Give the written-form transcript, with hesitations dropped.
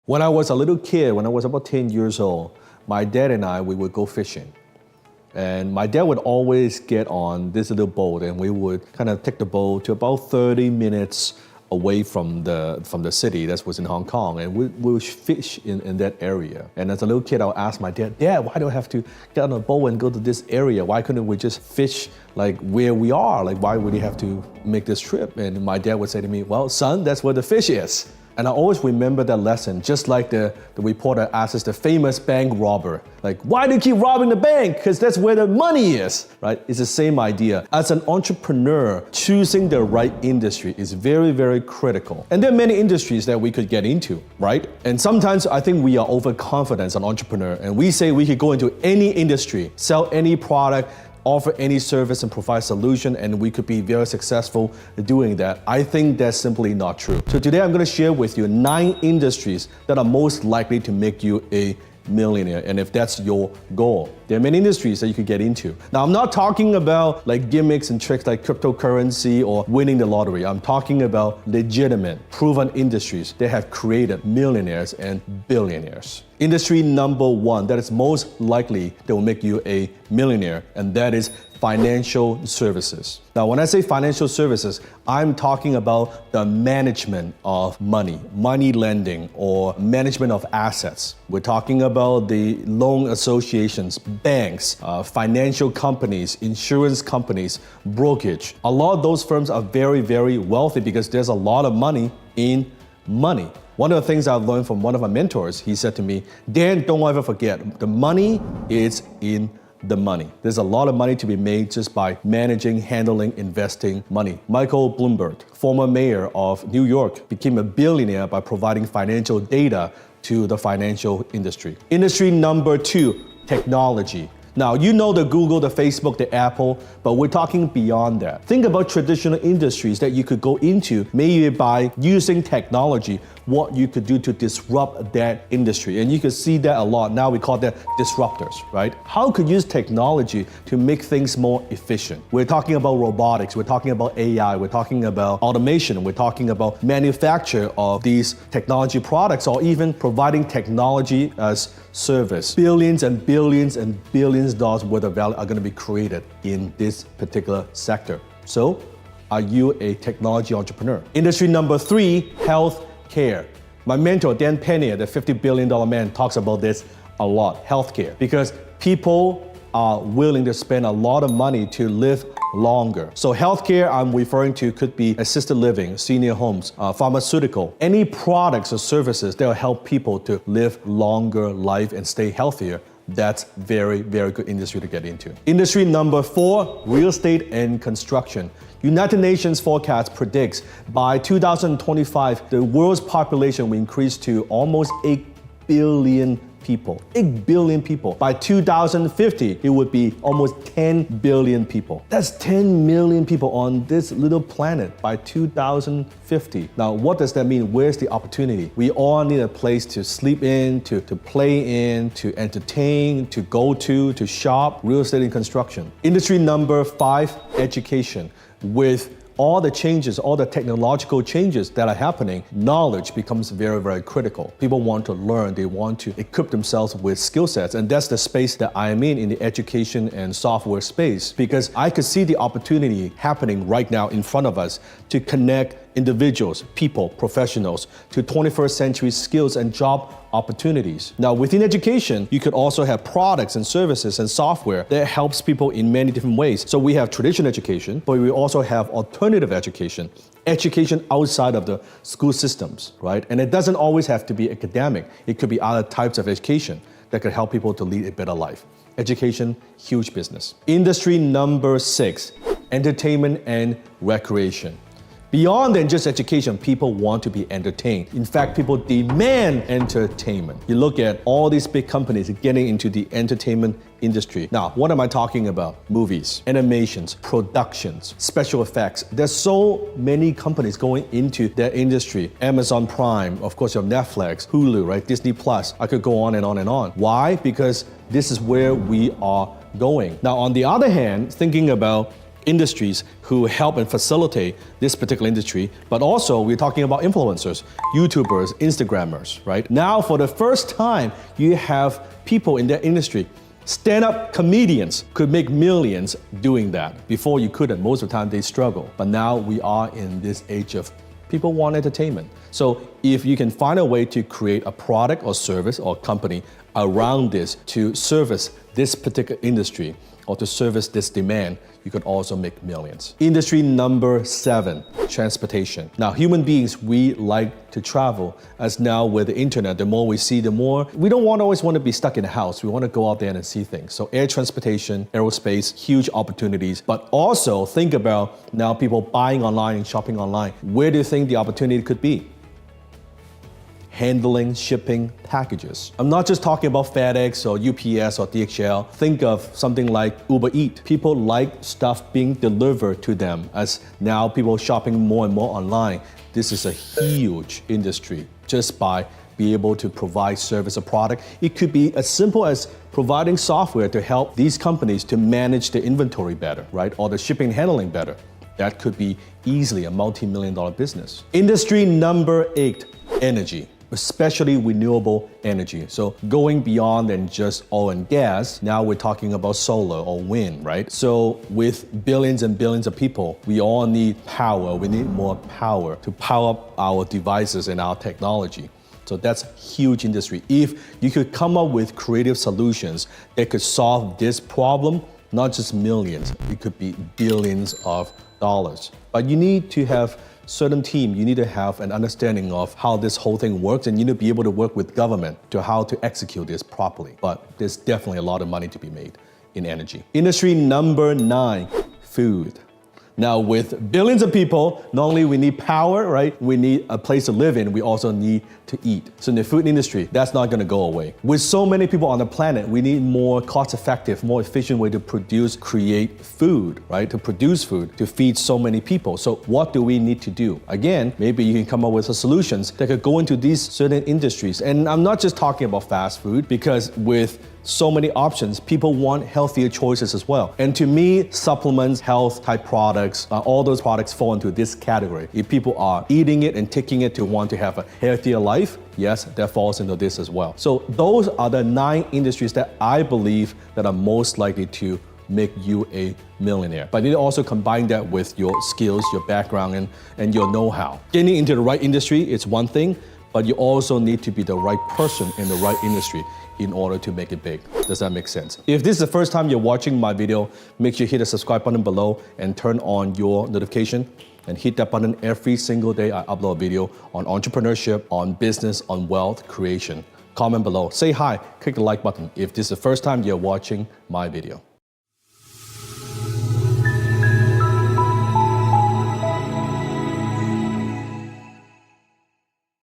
When I was a little kid, when I was about 10 years old, my dad and I, we would go fishing. And my dad would always get on this little boat and we would kind of take the boat to about 30 minutes away from the city that was in Hong Kong, and we would fish in that area. And as a little kid, I would ask my dad, Dad, why do I have to get on a boat and go to this area? Why couldn't we just fish like where we are? Like, why would we have to make this trip? And my dad would say to me, well, son, that's where the fish is. And I always remember that lesson, just like the reporter asks the famous bank robber, like, why do you keep robbing the bank? Because that's where the money is, right? It's the same idea. As an entrepreneur, choosing the right industry is very, very critical. And there are many industries that we could get into, right? And sometimes I think we are overconfident as an entrepreneur, and we say we could go into any industry, sell any product, offer any service and provide solution, and we could be very successful doing that. I think that's simply not true. So today I'm gonna share with you 9 industries that are most likely to make you a millionaire, and if that's your goal. There are many industries that you could get into. Now, I'm not talking about like gimmicks and tricks like cryptocurrency or winning the lottery. I'm talking about legitimate, proven industries that have created millionaires and billionaires. Industry number 1 that is most likely that will make you a millionaire, and that is financial services. Now, when I say financial services, I'm talking about the management of money, money lending, or management of assets. We're talking about the loan associations, banks, financial companies, insurance companies, brokerage. A lot of those firms are very, very wealthy because there's a lot of money in money. One of the things I've learned from one of my mentors, he said to me, Dan, don't ever forget, the money is in the money. There's a lot of money to be made just by managing, handling, investing money. Michael Bloomberg, former mayor of New York, became a billionaire by providing financial data to the financial industry. Industry number 2, technology. Now, you know the Google, the Facebook, the Apple, but we're talking beyond that. Think about traditional industries that you could go into, maybe by using technology, what you could do to disrupt that industry. And you can see that a lot. Now we call that disruptors, right? How could you use technology to make things more efficient? We're talking about robotics, we're talking about AI, we're talking about automation, we're talking about manufacture of these technology products, or even providing technology as service. Billions and billions and billions of dollars worth of value are going to be created in this particular sector. So, are you a technology entrepreneur? Industry number 3, health care. My mentor, Dan Penny, the $50 billion man, talks about this a lot, healthcare, because people are willing to spend a lot of money to live longer. So healthcare I'm referring to could be assisted living, senior homes, pharmaceutical, any products or services that will help people to live longer life and stay healthier. That's very, very good industry to get into. Industry number 4, real estate and construction. United Nations forecast predicts by 2025, the world's population will increase to almost 8 billion people. 8 billion people. By 2050, it would be almost 10 billion people. That's 10 million people on this little planet by 2050. Now, what does that mean? Where's the opportunity? We all need a place to sleep in, to play in, to entertain, to go to shop. Real estate and construction. Industry number 5, education. With all the changes, all the technological changes that are happening, knowledge becomes very, very critical. People want to learn, they want to equip themselves with skill sets, and that's the space that I am in the education and software space, because I could see the opportunity happening right now in front of us to connect individuals, people, professionals to 21st century skills and job opportunities. Now, within education, you could also have products and services and software that helps people in many different ways. So we have traditional education, but we also have alternative education, education outside of the school systems, right? And it doesn't always have to be academic. It could be other types of education that could help people to lead a better life. Education, huge business. Industry number 6, entertainment and recreation. Beyond than just education, people want to be entertained. In fact, people demand entertainment. You look at all these big companies getting into the entertainment industry. Now, what am I talking about? Movies, animations, productions, special effects. There's so many companies going into that industry. Amazon Prime, of course, you have Netflix, Hulu, right? Disney Plus. I could go on and on and on. Why? Because this is where we are going. Now, on the other hand, thinking about industries who help and facilitate this particular industry, but also we're talking about influencers, YouTubers, Instagrammers, right? Now, for the first time, you have people in that industry. Stand-up comedians could make millions doing that. Before you couldn't, most of the time they struggle. But now we are in this age of people want entertainment. So if you can find a way to create a product or service or company around this to service this particular industry or to service this demand, you could also make millions. Industry number 7, transportation. Now, human beings, we like to travel. As now with the internet, the more we see, the more, we don't always want to be stuck in the house. We want to go out there and see things. So air transportation, aerospace, huge opportunities. But also think about now people buying online and shopping online. Where do you think the opportunity could be? Handling, shipping packages. I'm not just talking about FedEx or UPS or DHL. Think of something like Uber Eats. People like stuff being delivered to them as now people shopping more and more online. This is a huge industry just by being able to provide service or product. It could be as simple as providing software to help these companies to manage their inventory better, right? Or the shipping and handling better. That could be easily a multi-million-dollar business. Industry number 8, energy. Especially renewable energy. So going beyond than just oil and gas, now we're talking about solar or wind, right? So with billions and billions of people, we all need power. We need more power to power up our devices and our technology. So that's a huge industry. If you could come up with creative solutions that could solve this problem, not just millions, it could be billions of dollars. But you need to have certain team, you need to have an understanding of how this whole thing works, and you need to be able to work with government to how to execute this properly. But there's definitely a lot of money to be made in energy. Industry number 9, food. Now with billions of people, not only we need power, right? We need a place to live in, we also need to eat. So in the food industry, that's not gonna go away. With so many people on the planet, we need more cost-effective, more efficient way to create food, right? To produce food, to feed so many people. So what do we need to do? Again, maybe you can come up with solutions that could go into these certain industries. And I'm not just talking about fast food, because with so many options, people want healthier choices as well. And to me, supplements, health type products, all those products fall into this category. If people are eating it and taking it to want to have a healthier life, yes, that falls into this as well. So those are the 9 industries that I believe that are most likely to make you a millionaire. But you need to also combine that with your skills, your background, and your know-how. Getting into the right industry is one thing, but you also need to be the right person in the right industry in order to make it big. Does that make sense? If this is the first time you're watching my video, make sure you hit the subscribe button below and turn on your notification, and hit that button every single day I upload a video on entrepreneurship, on business, on wealth creation. Comment below, say hi, click the like button if this is the first time you're watching my video.